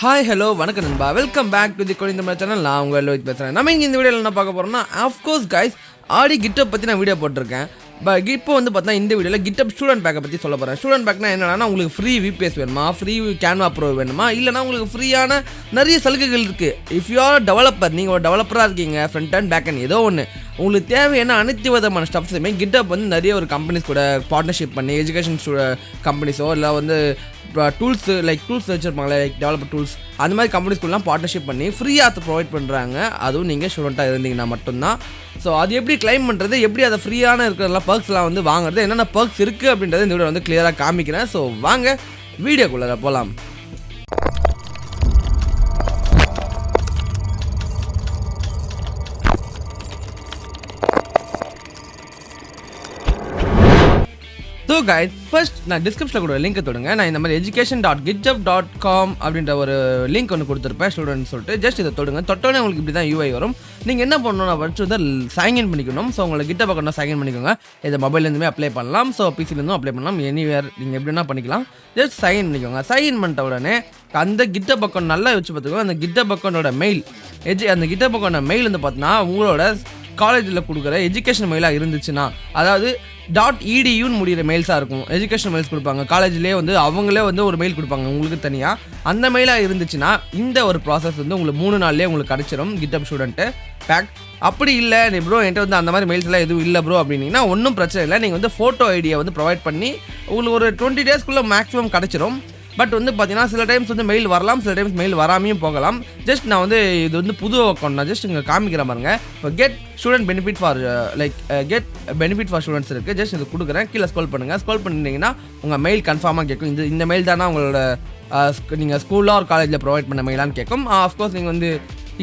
Hi hello வணக்கம் நண்பா, welcome back to the 𝘀𝗧𝗏 channel. நான் உங்கள் 𝘀𝗧𝗏 பேசுகிறேன். நம்ம இங்கே இந்த வீடியோவில் என்ன பார்க்க போகிறோம்னா, ஆஃப்கோர்ஸ் கைஸ் ஆடி GitHub பற்றி நான் வீடியோ போட்டிருக்கேன். இப்போ வந்து பார்த்தீங்கன்னா இந்த வீடியோவில் GitHub ஸ்டூடெண்ட் பேக்கை பற்றி சொல்ல போகிறேன். ஸ்டூடெண்ட் பேக்னா என்னன்னா, உங்களுக்கு ஃப்ரீ VPS வேணுமா, ஃப்ரீ 𝗀𝗃 வேணுமா, இல்லைனா உங்களுக்கு ஃப்ரீயான நிறைய சலுகைகள் இருக்குது. இஃப் யூ ஆர் டெவலப்பர், நீங்கள் ஒரு டெவலப்பராக இருக்கீங்க, ஃப்ரண்ட் அண்ட் பேக் அண்ட் ஏதோ ஒன்று, உங்களுக்கு தேவையான அனைத்து விதமான ஸ்டப்ஸுமே GitHub வந்து நிறைய ஒரு கம்பெனிஸ் கூட பார்ட்னர்ஷிப் பண்ணி, எஜுகேஷன் கம்பெனிஸோ இல்லை வந்து டூல்ஸ் வச்சுருப்பாங்களே, லைக் டெவலப்பர் டூல்ஸ், அந்த மாதிரி கம்பெனிஸ்குள்ளலாம் பார்ட்னர்ஷிப் பண்ணி ஃப்ரீயாக அதை ப்ரொவைட் பண்ணுறாங்க. அதுவும் நீங்கள் ஸ்டூடெண்ட்டாக இருந்தீங்கன்னா மட்டும்தான். ஸோ அது எப்படி கிளைம் பண்ணுறது, எப்படி அதை ஃப்ரீயான இருக்கிறதெல்லாம் பர்க்ஸ்லாம் வந்து வாங்குறது, என்னென்ன பர்க்ஸ் இருக்குது அப்படின்றத இந்த வீடியோ வந்து கிளியராக காமிக்கிறேன். ஸோ வாங்க வீடியோக்குள்ளே போகலாம். ஸோ கைஸ், ஃபர்ஸ்ட் நான் டிஸ்கிரிப்ஷனில் கூட லிங்க் தொடுங்க. நான் இந்த மாதிரி education.github.com அப்படின்ற ஒரு லிங்க் ஒன்று கொடுத்துருப்பேன் ஸ்டூடெண்ட்ஸ் சொல்லிட்டு. ஜஸ்ட் இதை தொடுங்க. தொட்டோன்னே உங்களுக்கு இப்படி தான் UI வரும். நீங்கள் என்ன பண்ணணும்னா ஃபர்ஸ்ட் வந்து சைன்இன் பண்ணிக்கணும். ஸோ உங்களை GitHub அக்கௌண்ட்னா சைன்இன் பண்ணிக்கோங்க. இதை மொபைல்லேருந்துமே அப்ளை பண்ணலாம், ஸோ பிசிலேருந்தும் அப்ளை பண்ணலாம், எனிவேர் நீங்கள் எப்படின்னா பண்ணிக்கலாம். ஜஸ்ட் சைன் பண்ணிக்கோங்க. சைன் பண்ணிட்ட உடனே அந்த GitHub அக்கௌண்ட் நல்லா வச்சு பார்த்துக்கோங்க. அந்த GitHub அக்கௌண்டோட மெயில் அந்த GitHub அக்கௌண்டோட மெயில் வந்து பார்த்தீங்கன்னா உங்களோட காலேஜில் கொடுக்குற எஜுகேஷன் மெயிலாக இருந்துச்சுன்னா, அதாவது .edu முடிகிற மெயில்ஸாக இருக்கும். எஜுகேஷன் மெயில்ஸ் கொடுப்பாங்க காலேஜ்லேயே, வந்து அவங்களே வந்து ஒரு மெயில் கொடுப்பாங்க உங்களுக்கு தனியாக. அந்த மெயிலாக இருந்துச்சுன்னா இந்த ஒரு ப்ராசஸ் வந்து உங்களுக்கு 3 நாள்லேயே உங்களுக்கு கிடச்சிரும் GitHub ஸ்டூடெண்ட்டு பேக். அப்படி இல்லை நீ ப்ரோ என்கிட்ட வந்து அந்த மாதிரி மெயில்ஸ்லாம் எதுவும் இல்லை ப்ரோ அப்படின்னா ஒன்றும் பிரச்சனை இல்லை. நீங்கள் வந்து ஃபோட்டோ ஐடியை வந்து ப்ரொவைட் பண்ணி உங்களுக்கு ஒரு 20 டேஸ்க்குள்ளே மேக்ஸிமம் கிடச்சிரும். பட் வந்து பார்த்தீங்கன்னா சில டைம்ஸ் வந்து மெயில் வரலாம், சில டைம்ஸ் மெயில் வராமையும் போகலாம். ஜஸ்ட் நான் வந்து இது வந்து புது அக்கௌண்ட் நான் ஜஸ்ட் இங்கே காமிக்கிற பாருங்க. இப்போ கெட் பெனிஃபிட் ஃபார் ஸ்டூடெண்ட்ஸ் இருக்குது. ஜஸ்ட் இது கொடுக்குறேன். கீழே ஸ்க்ரோல் பண்ணுங்கள். ஸ்க்ரோல் பண்ணிட்டீங்கன்னா உங்கள் மெயில் கன்ஃபார்மாக கேட்கும். இந்த மெயில் தானே உங்களோட நீங்கள் ஸ்கூலில் ஒரு காலேஜில் ப்ரொவைட் பண்ண மெயிலான்னு கேட்கும். ஆஃப்கோர்ஸ் நீங்கள் வந்து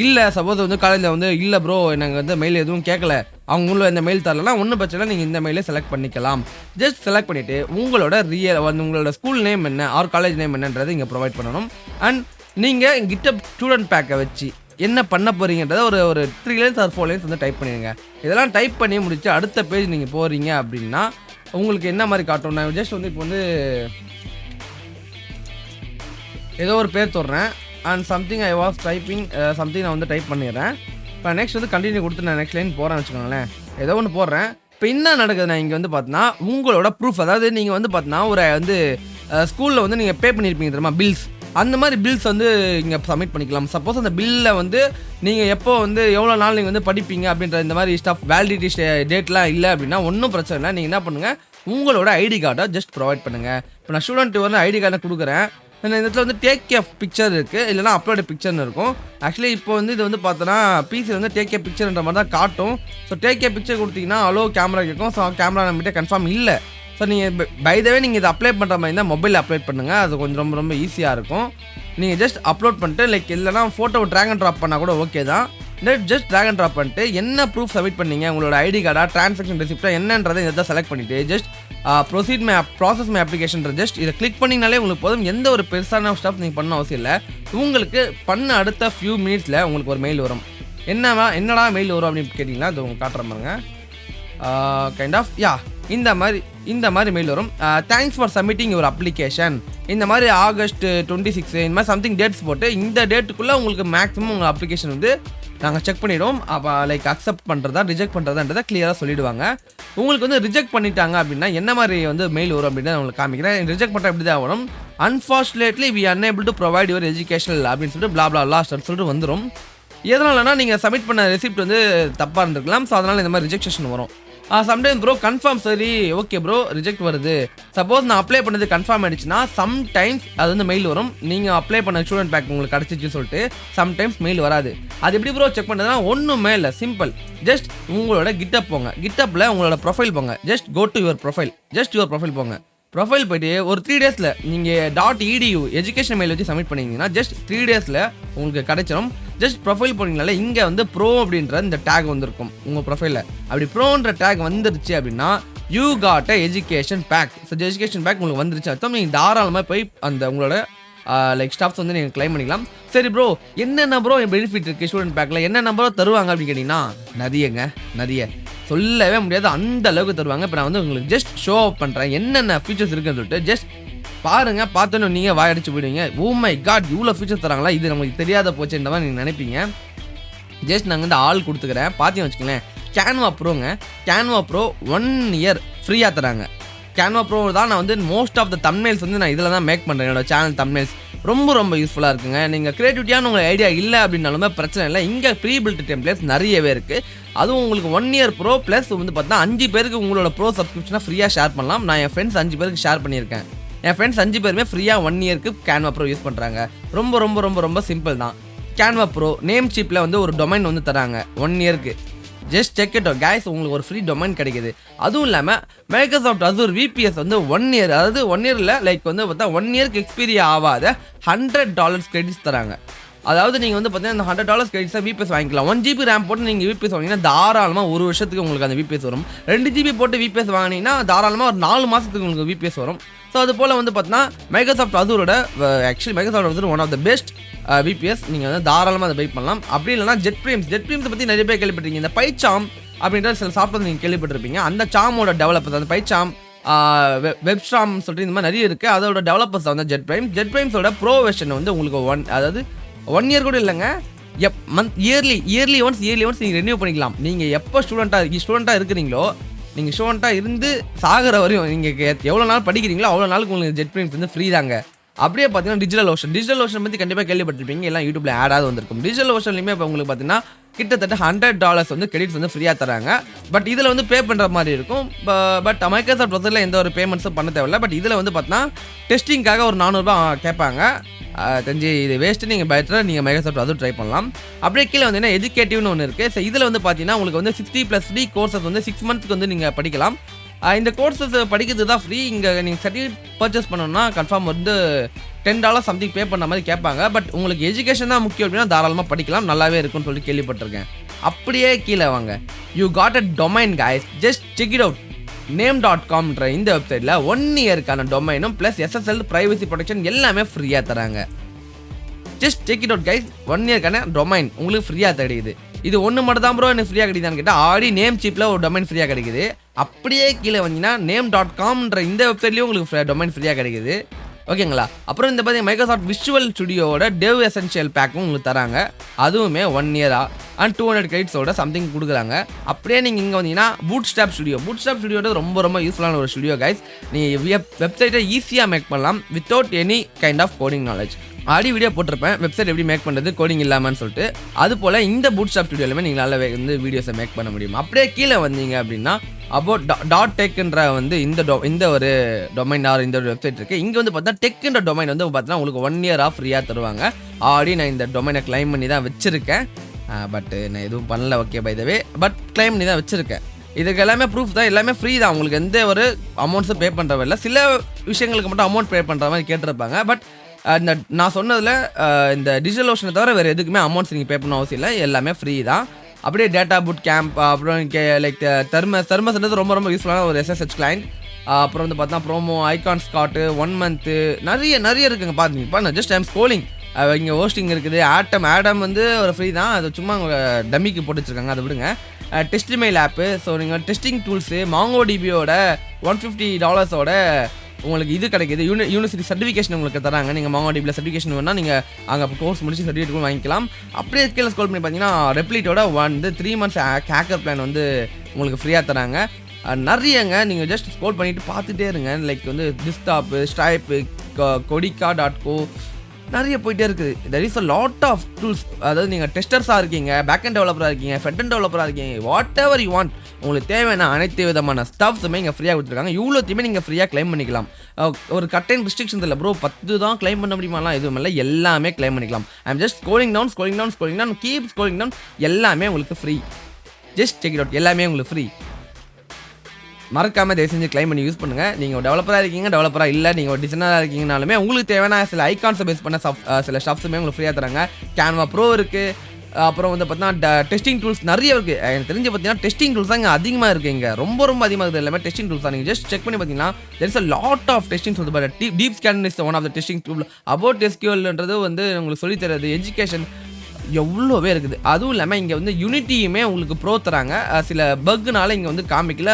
இல்லை, சப்போஸ் வந்து காலேஜில் வந்து இல்லை ப்ரோ நாங்கள் வந்து மெயில் எதுவும் கேட்கல, அவங்களும் இந்த மெயில் தரலன்னா ஒன்றும் பிரச்சனை, நீங்கள் இந்த மெயிலே செலக்ட் பண்ணிக்கலாம். ஜஸ்ட் செலக்ட் பண்ணிவிட்டு உங்களோட ஸ்கூல் நேம் என்ன ஆர் காலேஜ் நேம் என்னன்றதை இங்கே ப்ரொவைட் பண்ணணும். அண்ட் நீங்கள் GitHub ஸ்டூடெண்ட் பேக்கை வச்சு என்ன பண்ண போகிறீங்கன்றத ஒரு 3 lines or 4 lines வந்து டைப் பண்ணிடுங்க. இதெல்லாம் டைப் பண்ணி முடிச்சு அடுத்த பேஜ் நீங்கள் போகிறீங்க அப்படின்னா உங்களுக்கு என்ன மாதிரி காட்டும். நான் ஜஸ்ட் வந்து இப்போ வந்து ஏதோ ஒரு பேர் தொடுறேன். And something I was typing something நான் வந்து டைப் பண்ணிடுறேன். இப்போ நெக்ஸ்ட் வந்து கண்டினியூ கொடுத்து நான் நெக்ஸ்ட் லைன் போகிறேன்னு வச்சுக்கோங்களேன். ஏதோ ஒன்று போடுறேன். இப்போ என்ன நடக்குது, நான் இங்கே வந்து பார்த்தீங்கன்னா உங்களோட ப்ரூஃப், அதாவது நீங்கள் வந்து பார்த்தீங்கன்னா ஒரு வந்து ஸ்கூலில் வந்து நீங்கள் பே பண்ணியிருப்பீங்க தெரியுமா, பில்ஸ், அந்த மாதிரி பில்ஸ் வந்து இங்கே சப்மிட் பண்ணிக்கலாம். சப்போஸ் அந்த பில்லில் வந்து நீங்கள் எப்போ வந்து எவ்வளோ நாள் நீங்கள் வந்து படிப்பீங்க அப்படின்ற இந்த மாதிரி ஸ்டஃப் வேலிடிட்டி டேட்லாம் இல்லை அப்படின்னா ஒன்றும் பிரச்சனை இல்லை. நீங்கள் என்ன பண்ணுங்கள், உங்களோட ஐடி கார்டை ஜஸ்ட் ப்ரொவைட் பண்ணுங்கள். இப்போ நான் ஸ்டூடெண்ட் வந்து ஐடி கார்டை கொடுக்குறேன். இந்த இடத்துல வந்து டேக் கேப் பிக்சர் இருக்குது, இல்லைனா அப்லோடு பிக்சர்னு இருக்கும். ஆக்சுவலி இப்போ வந்து இது வந்து பார்த்தோன்னா பிசி வந்து டேக் கேப் பிக்சர்ன்ற மாதிரி தான் காட்டும். ஸோ டேக் கேப் பிக்சர் கொடுத்தீங்கன்னா அலோ கேமரா கேட்கும். ஸோ கேமரா நம்மகிட்ட கன்ஃபார்ம் இல்லை. ஸோ நீங்கள் பை த வே நீங்கள் இதை அப்ளை பண்ணுற மாதிரி இருந்தால் மொபைலில் அப்லோட் பண்ணுங்கள். அது கொஞ்சம் ரொம்ப ஈஸியாக இருக்கும். நீங்கள் ஜஸ்ட் அப்லோட் பண்ணிட்டு லைக் இல்லைனா ஃபோட்டோ ட்ராக் அண்ட் ட்ராப் பண்ணால் கூட ஓகே தான். ஜஸ்ட் ட்ராக் அண்ட் ட்ராப் பண்ணிட்டு என்ன ப்ரூஃப் சப்மிட் பண்ணீங்க, உங்களோட ஐடி கார்டா ட்ரான்சாக்ஷன் ரெசிப்டா என்னன்றதை இதை செலக்ட் பண்ணிவிட்டு just process my application just இதை கிளிக் பண்ணிங்கனாலே உங்களுக்கு போதும். எந்த ஒரு பெருசான ஸ்டாஃப் நீங்கள் பண்ண அவசியம் இல்லை. உங்களுக்கு பண்ண அடுத்த ஃபியூ மினிட்ஸில் உங்களுக்கு ஒரு மெயில் வரும். என்னடா மெயில் வரும் அப்படின்னு கேட்டிங்கன்னா அது உங்களுக்கு காட்டுற பாருங்க. கைண்ட் ஆஃப் இந்த மாதிரி மெயில் வரும். Thanks for submitting your application. இந்த மாதிரி August 26 இந்த மாதிரி சம்திங் டேட்ஸ் போட்டு இந்த டேட்டுக்குள்ளே உங்களுக்கு மேக்ஸிமம் உங்கள் அப்ளிகேஷன் வந்து நாங்கள் செக் பண்ணிவிடுவோம். அப்போ லைக் அக்செப்ட் பண்ணுறதா ரிஜெக்ட் பண்ணுறதான்றதை கிளியராக சொல்லிவிடுவாங்க. உங்களுக்கு வந்து ரிஜெக்ட் பண்ணிட்டாங்க அப்படின்னா என்ன மாதிரி வந்து மெயில் வரும் அப்படின்னு உங்களுக்கு காமிக்கிறேன். ரிஜெக்ட் பண்ணுற எப்படி தான் வரும், unfortunately we unable to provide your educational அப்படின்னு சொல்லிட்டு blah சொல்லிட்டு வந்துடும். எதனாலனா நீங்கள் சப்மிட் பண்ண ரெசிப்ட் வந்து தப்பாக இருந்திருக்கலாம். ஸோ அதனால் இந்த மாதிரி ரிஜெக்ஷன் வரும். சம்டைம் ப்ரோ கன்ஃபார்ம், சரி ஓகே ப்ரோ ரிஜெக்ட் வருது. சப்போஸ் நான் அப்ளை பண்ணது கன்ஃபார்ம் ஆகிடுச்சுன்னா சம்டைம்ஸ் அது வந்து மெயில் வரும். நீங்கள் அப்ளை பண்ண ஸ்டூடெண்ட் பேக் உங்களுக்கு கிடச்சிச்சுன்னு சொல்லிட்டு சம்டைம்ஸ் மெயில் வராது. அது எப்படி ப்ரோ செக் பண்ணுறதுனா ஒன்றுமே இல்லை, சிம்பிள். ஜஸ்ட் உங்களோட GitHub போங்க. GitHubல உங்களோட ப்ரொஃபைல் போங்க. Just go to your profile. போங்க. ப்ரொஃபைல் போய்ட்டு ஒரு 3 daysல நீங்கள் .edu எஜுகேஷன் மெயில் வச்சு சப்மிட் பண்ணிங்கன்னா ஜஸ்ட் 3 daysல உங்களுக்கு கிடைச்சிடும். ஜஸ்ட் ப்ரொஃபைல் போனீங்கனால இங்கே வந்து ப்ரோ அப்படின்ற இந்த டேக் வந்திருக்கும் உங்கள் ப்ரொஃபைலில். அப்படி ப்ரோன்ற டேக் வந்துருச்சு அப்படின்னா you got education pack. So education pack உங்களுக்கு வந்துருச்சு அர்த்தம். நீங்கள் தாராளமாக போய் அந்த உங்களோட லைக் ஸ்டாஃப்ஸ் வந்து நீங்கள் கிளைம் பண்ணிக்கலாம். சரி ப்ரோ என்னென்ன ப்ரோ பெனிஃபிட் இருக்குது ஸ்டூடெண்ட் பேக்கில், என்னென்ன ப்ரோ தருவாங்க அப்படின்னு கேட்டிங்கன்னா நிறைய சொல்லவே முடியாது, அந்த அளவுக்கு தருவாங்க. இப்போ நான் வந்து உங்களுக்கு ஜஸ்ட் ஷோ அப் பண்ணுறேன் என்னென்ன ஃபீச்சர்ஸ் இருக்குன்னு சொல்லிட்டு. ஜஸ்ட் பாருங்க, பார்த்தோன்னே நீங்க வாயடிச்சு போயிடுவீங்க. ஓ மை காட் இவ்வளோ ஃபீச்சர்ஸ் தராங்களா, இது நமக்கு தெரியாத போச்சுன்ற மாதிரி நீங்கள் நினைப்பீங்க. ஜஸ்ட் நாங்கள் வந்து ஆள் கொடுத்துக்கிறேன். பார்த்தீங்கன்னு வச்சுக்கோங்களேன், கேன்வா ப்ரோங்க. கேன்வா ப்ரோ 1 இயர் ஃப்ரீயாக தராங்க. கேன்வா ப்ரோ தான் நான் வந்து மோஸ்ட் ஆஃப் த தம்ப்நெயில்ஸ் வந்து நான் இதில் தான் மேக் பண்ணுறேன். என்னோட சேனல் தம்ப்நெயில்ஸ் ரொம்ப யூஸ்ஃபுல்லாக இருக்குங்க. நீங்கள் க்ரியேட்டிவிட்டியான உங்களுக்கு ஐடியா இல்லை அப்படின்னாலுமே பிரச்சனை இல்லை. இங்கே ப்ரீ பில்ட் டெம்ப்ளேட்ஸ் நிறையவே இருக்குது. அதுவும் உங்களுக்கு 1 இயர் ப்ரோ ப்ளஸ் வந்து பார்த்தீங்கன்னா 5 பேருக்கு உங்களோட ப்ரோ சப்ஸ்கிரிப்ஷனாக ஃப்ரீயாக ஷேர் பண்ணலாம். நான் என் ஃப்ரெண்ட்ஸ் 5 பேருக்கு ஷேர் பண்ணியிருக்கேன். என் ஃப்ரெண்ட்ஸ் 5 பேருமே ஃப்ரீயாக 1 இயருக்கு கேன்வா ப்ரோ யூஸ் பண்ணுறாங்க. ரொம்ப சிம்பிள் தான். கேன்வா ப்ரோ நேம் சீப்பில் வந்து ஒரு டொமைன் வந்து தராங்க 1 இயருக்கு. Just check it out guys, உங்களுக்கு ஒரு ஃப்ரீ டொமைன் கிடைக்குது. அதுவும் இல்லாமல் மைக்ரோசாஃப்ட் அசூர் VPS வந்து 1 இயர், அதாவது 1 இயரில் லைக் வந்து பார்த்தா 1 இயருக்கு எக்ஸ்பீரியா ஆகாத $100 கிரெடிட்ஸ் தராங்க. அதாவது நீங்கள் வந்து பார்த்தீங்கன்னா இந்த $100 கிரெடிட்ஸாக VPS வாங்கிக்கலாம். 1 GB ரேம் போட்டு நீங்கள் VPS வாங்கினீங்கன்னா தாராளமாக 1 வருஷத்துக்கு உங்களுக்கு அந்த VPS வரும். 2 GB போட்டு VPS வாங்கினீங்கன்னா தாராளமாக ஒரு 4 மாதத்துக்கு உங்களுக்கு VPS வரும். ஸோ அது போல் வந்து பார்த்தீங்கன்னா மைக்ரோசாஃப்ட் அசூரோட actually Microsoft Azure one of the best VPS. நீங்கள் வந்து தாராளமாக அதை பை பண்ணலாம். அப்படி இல்லைனா ஜெட்பிரீம்ஸை பற்றி நிறைய பேர் கேள்விப்பட்டிருக்கீங்க. இந்த பைச்சாம் அப்படின்ற சில சாஃப்ட்வேர் நீங்கள் கேள்விப்பட்டிருப்பீங்க. அந்த சாமோட டெவலப்பர்ஸ், அந்த பைச்சாம் வெப்ஸ்டாம் சொல்லிட்டு இந்த மாதிரி நிறைய இருக்குது. அதோட டெவலப்பர்ஸ் வந்து ஜெட்பிரைம்ஸோட ப்ரோ வெர்ஷன் வந்து உங்களுக்கு அதாவது 1 இயர் கூட இல்லைங்க, இயர்லி ஒன்ஸ் நீங்கள் ரெனியூ பண்ணிக்கலாம். நீங்கள் எப்போ ஸ்டூடெண்ட்டாக இருக்கிறீங்களோ, நீங்கள் ஸ்டூடெண்ட்டாக இருந்து சாகிற வரையும் நீங்கள் எவ்வளோ நாள் படிக்கிறீங்களோ அவ்வளோ நாளுக்கு உங்களுக்கு ஜெட்பிரைம்ஸ் வந்து ஃப்ரீ தாங்க. அப்படியே பார்த்தீங்கன்னா டிஜிட்டல் ஓஷன் பற்றி கண்டிப்பாக கேள்விப்பட்டிருப்பீங்க. எல்லாம் யூடியூப்ல ஆடாவது வந்திருக்கும். டிஜிட்டல் ஓஷன்லையுமே இப்போ உங்களுக்கு பார்த்தீங்கன்னா கிட்டத்தட்ட $100 வந்து கிரெடிட்ஸ் வந்து ஃப்ரீயாக தராங்க. பட் இதில் வந்து பே பண்ணுற மாதிரி இருக்கும். பட் மைக்ரோசாஃப்ட் அசூரில் எந்த ஒரு பேமெண்ட்ஸும் பண்ண தேவையில்லை. பட் இதில் வந்து பார்த்தீங்கன்னா டெஸ்டிங்காக ஒரு $400 கேட்பாங்க. தெரிஞ்சு இது வேஸ்ட்டு, நீங்கள் பெட்டராக நீங்கள் மைக்ரோசாஃப்ட் அசூர் ட்ரை பண்ணலாம். அப்படியே கீழே வந்து எஜுகேட்டிவ்னு ஒன்று இருக்குது. ஸோ இதில் வந்து பார்த்தீங்கன்னா உங்களுக்கு வந்து 60+ ஃப்ரீ கோர்சஸ் வந்து 6 மந்த்ஸ்க்கு வந்து நீங்கள் படிக்கலாம். இந்த கோர்சஸ் படிக்கிறது தான் ஃப்ரீ. இங்கே நீங்கள் சர்டிஃபிகேட் பர்ச்சேஸ் பண்ணணும்னா கன்ஃபார்ம் வந்து $10 சம்திங் பே பண்ண மாதிரி கேட்பாங்க. பட் உங்களுக்கு எஜுகேஷன் தான் முக்கியம் அப்படின்னா தாராளமாக படிக்கலாம், நல்லாவே இருக்கும்னு சொல்லி கேள்விப்பட்டிருக்கேன். அப்படியே கீழே வாங்க, you got a domain guys, just check it out. name.comன்ற இந்த வெப்சைட்டில் 1 இயருக்கான டொமைனும் ப்ளஸ் SSL ப்ரைவசி ப்ரொடெக்ஷன் எல்லாமே ஃப்ரீயாக தராங்க. Just check it out guys. 1 இயருக்கான டொமைன் உங்களுக்கு ஃப்ரீயாக கிடைக்குது. இது ஒன்று மட்டும் தான் ப்ரோ எனக்கு ஃப்ரீயாக கிடைக்குதான்னு கேட்டால் ஆல்ரெடி நேம் சீப்பில் ஒரு டொமைன் ஃப்ரீயாக கிடைக்குது. அப்படியே கீழே வந்தீங்கன்னா name.comன்ற இந்த வெப்சைட்லேயும் உங்களுக்கு டொமைன் ஃப்ரீயாக கிடைக்குது. ஓகேங்களா? அப்புறம் இந்த பார்த்தீங்கன்னா மைக்ரோசாஃப்ட் விஷுவல் ஸ்டுடியோட டெவ் எசென்ஷியல் பேக்கும் உங்களுக்கு தராங்க. அதுவுமே 1 இயராக அண்ட் 200 கிரெடிட்ஸோட சம்திங் கொடுக்குறாங்க. அப்படியே நீங்கள் இங்கே வந்தீங்கன்னா பூட்ஸ்ட்ராப் ஸ்டுடியோட ரொம்ப யூஸ்ஃபுல்லான ஒரு ஸ்டுடியோ கைஸ். நீங்கள் வெப்சைட்டை ஈஸியாக மேக் பண்ணலாம் without any kind of coding knowledge. ஆடி வீடியோ போட்டிருப்பேன் வெப்சைட் எப்படி மேக் பண்ணுறது கோடிங் இல்லாமன்னு சொல்லிட்டு. அது போல் இந்த பூட்ஸ்ட்ராப் ஸ்டுடியோலுமே நீங்கள் நல்ல வந்து வீடியோஸை மேக் பண்ண முடியும். அப்படியே கீழே வந்தீங்க அப்படின்னா அபவுட் .techன்ற வந்து இந்த ஒரு டொமைன் இந்த ஒரு வெப்சைட் இருக்குது. இங்கே வந்து பார்த்தா டெக்ன்ற டொமைன் வந்து பார்த்தீங்கன்னா உங்களுக்கு 1 இயராக ஃப்ரீயாக தருவாங்க. ஆல்ரெடி நான் இந்த டொமைனை கிளைம் பண்ணி தான் வச்சுருக்கேன். பட் நான் எதுவும் பண்ணல, okay by the way. But claim பண்ணி தான் வச்சுருக்கேன். இதுக்கு எல்லாமே ப்ரூஃப் தான், எல்லாமே ஃப்ரீ தான். உங்களுக்கு எந்த ஒரு அமௌண்ட்ஸும் பே பண்ணுறவில்லை. சில விஷயங்களுக்கு மட்டும் அமௌண்ட் பே பண்ணுற மாதிரி கேட்டிருப்பாங்க. பட் இந்த நான் சொன்னதில் இந்த டிஜிட்டல் ஓஷனை தவிர வேறு எதுக்குமே அமௌண்ட்ஸ் நீங்கள் பே பண்ண அவசியம் இல்லை, எல்லாமே ஃப்ரீ தான். அப்படியே டேட்டா பூட் கேம்ப், அப்புறம் லைக் தெர்மஸ்ன்றது ரொம்ப யூஸ்ஃபுல்லான ஒரு SSH கிளைண்ட். அப்புறம் வந்து பார்த்தா ப்ரோமோ, ஐகான் ஸ்காட்டு, 1 மந்த்து நிறைய இருக்குங்க. பார்த்தீங்க ஜஸ்ட் டைம் ஸ்கோலிங் இங்கே ஹோஸ்டிங் இருக்குது. ஆடம் வந்து ஒரு ஃப்ரீ தான், அது சும்மா டம்மிக்கு போட்டு வச்சுருக்காங்க, அதை விடுங்க. டெஸ்ட் மெயில் ஆப்பு, ஸோ நீங்கள் டெஸ்டிங் டூல்ஸு, MongoDBயோட $150 உங்களுக்கு இது கிடைக்கிது. யூனிவர்சிட்டி சர்டிஃபிகேஷன் உங்களுக்கு தராங்க. நீங்கள் MongoDBல சர்டிஃபிகேஷன் வேணால் நீங்கள் அங்கே கோர்ஸ் முடிச்சு சர்டிஃபிகேட் வாங்கிக்கலாம். அப்படியே கீழே ஸ்க்ரோல் பண்ணி பார்த்தீங்கன்னா ரெப்ளிட்டோட 3 months ஹேக்கர் பிளான் வந்து உங்களுக்கு ஃப்ரீயாக தராங்க. நிறையங்க, நீங்கள் ஜஸ்ட் ஸ்க்ரோல் பண்ணிவிட்டு பார்த்துட்டே இருங்க. லைக் வந்து டிஸ்டாப்பு, ஸ்ட்ரைப்பு, 𝘀𝗂𝗽𝗃 நிறைய போயிட்டே இருக்குது. There is a lot of tools. அதாவது நீங்கள் டெஸ்டர்ஸாக இருக்கீங்க, பேக்அண்ட் டெவலப்பராக இருக்கீங்க, ஃப்ரண்ட் டெவலப்பராக இருக்கீங்க, வாட் எவர் யூ வாண்ட், உங்களுக்கு தேவையான அனைத்து விதமான ஸ்டஃப்ஸுமே இங்கே ஃப்ரீயாக கொடுத்துருக்காங்க. இவ்வளோத்தையுமே நீங்கள் ஃப்ரீயாக கிளைம் பண்ணிக்கலாம். ஒரு கட்டன் ரெஸ்ட்ரிக்ஷன்ஸ் இல்லை ப்ரோ, 10 தான் கிளைம் பண்ண முடியுமாலாம் எதுவும் இல்லை, எல்லாமே கிளைம் பண்ணிக்கலாம். I'm just scrolling down keep scrolling down, எல்லாமே உங்களுக்கு free. Just check it out, எல்லாமே உங்களுக்கு ஃப்ரீ. மறக்காமல் தயவு செஞ்சு கிளைம் பண்ணி யூஸ் பண்ணுங்கள். நீங்கள் டெவலப்பராக இருக்கீங்க, டெவலப்பராக இல்லை, நீங்கள் ஒரு டிசைனராக இருக்கீங்கனாலுமே உங்களுக்கு தேவையான சில ஐகான்ஸை பேஸ் பண்ண சில ஸ்டஃப்ஸுமே உங்களுக்கு ஃப்ரீயாக தராங்க. கேன்வா ப்ரோ இருக்குது. அப்புறம் வந்து பார்த்தீங்கன்னா டெஸ்டிங் டூல்ஸ் நிறைய இருக்குது. எனக்கு தெரிஞ்சு பார்த்தீங்கன்னா டெஸ்டிங் டூல்ஸ் தான் இங்கே அதிகமாக இருக்குது. இங்கே ரொம்ப அதிகமாக இருக்குது. எல்லாமே டெஸ்டிங் டூல்ஸ் தான். நீங்கள் ஜஸ்ட் செக் பண்ணி பார்த்தீங்கன்னா there is a lot of testing tools. But deep scan is one of the testing tool. About SQLன்றது வந்து உங்களுக்கு சொல்லித்தரது, எஜுகேஷன் எவ்வளோவே இருக்குது. அதுவும் இல்லாமல் இங்கே வந்து யூனிட்டியுமே உங்களுக்கு ப்ரோ தராங்க. சில பக்குனால இங்கே வந்து காமிக்கல.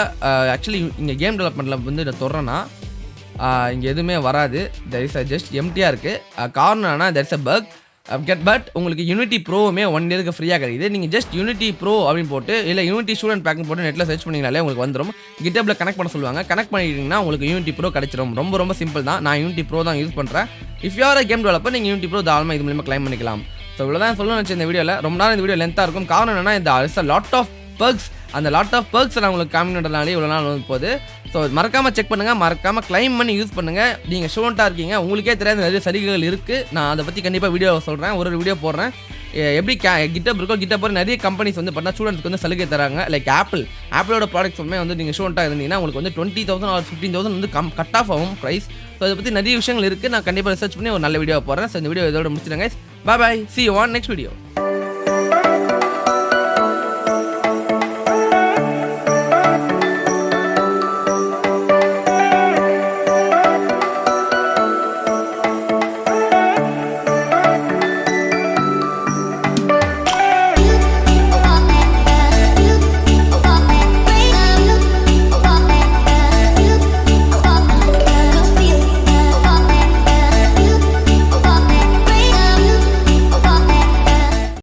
ஆக்சுவலி இங்கே கேம் டெவலப்மெண்ட்டில் வந்து இதை தொடரேன்னா இங்கே எதுவுமே வராது. there is a just எம்டியாக இருக்குது. காரணம் என்ன, there is a bug. But உங்களுக்கு யூனிட்டி ப்ரோவுமே 1 இயருக்கு ஃப்ரீயாக கிடைக்குது. நீங்கள் ஜஸ்ட் யூனிட்டி ப்ரோ அப்படின்னு போட்டு இல்லை யூனிட்டி ஸ்டூடெண்ட் பேக்னு போட்டு நெட்டில் சர்ச் பண்ணிங்கனாலே உங்களுக்கு வந்துடும். GitHubல கனெக்ட் பண்ண சொல்லுவாங்க. கனெக்ட் பண்ணிட்டீங்கன்னா உங்களுக்கு யூனிட்டி ப்ரோ கிடச்சிரும். ரொம்ப சிம்பிள் தான். நான் யூனிட்டி ப்ரோ தான் யூஸ் பண்ணுறேன். If you are a game developer நீங்கள் யூனிட்டி ப்ரோ தாராளமாக இது மூலமாக கிளைம் பண்ணிக்கலாம். ஸோ இவ்வளோதான் சொல்லணும்னு வச்சு இந்த வீடியோவில். ரொம்ப நாள் இந்த வீடியோ லென்த்தாக இருக்கும். காரணம் என்னன்னா இந்த லாட் ஆஃப் பர்க்ஸ், அந்த லாட் ஆஃப் பர்க்ஸ் நான் உங்களுக்கு காமிக்கிறதுனாலே இவ்வளோ நாள் வந்து போகுது. ஸோ மறக்காமல் செக் பண்ணுங்கள், மறக்காமல் கிளைம் பண்ணி யூஸ் பண்ணுங்கள். நீங்கள் ஸ்டூடெண்ட்டாக இருக்கீங்க, உங்களுக்கே தெரியாத நிறைய சலுகைகள் இருக்குது. நான் அதை பற்றி கண்டிப்பாக வீடியோ சொல்கிறேன், ஒரு வீடியோ போடுறேன். எப்படி GitHub இருக்கோ GitHub நிறைய கம்பெனிஸ் வந்து பார்த்தா ஸ்டூடெண்ட்ஸ்க்கு வந்து சலுகை தராங்க. லைக் ஆப்பிளோட ப்ராடக்ட்ஸ் வந்து நீங்கள் ஸ்டூடெண்ட்டாக இருந்தீங்கன்னா உங்களுக்கு வந்து 20,000 or 15,000 வந்து கட் ஆஃப் ஆகும் ப்ரைஸ். ஸோ அதை பற்றி நிறைய விஷயங்கள் இருக்குது. நான் கண்டிப்பாக ரிசர்ச் பண்ணி ஒரு நல்ல வீடியோ போடுறேன். ஸோ இந்த வீடியோ இதோட முடிச்சிடுங்க. பாய், see you on next video.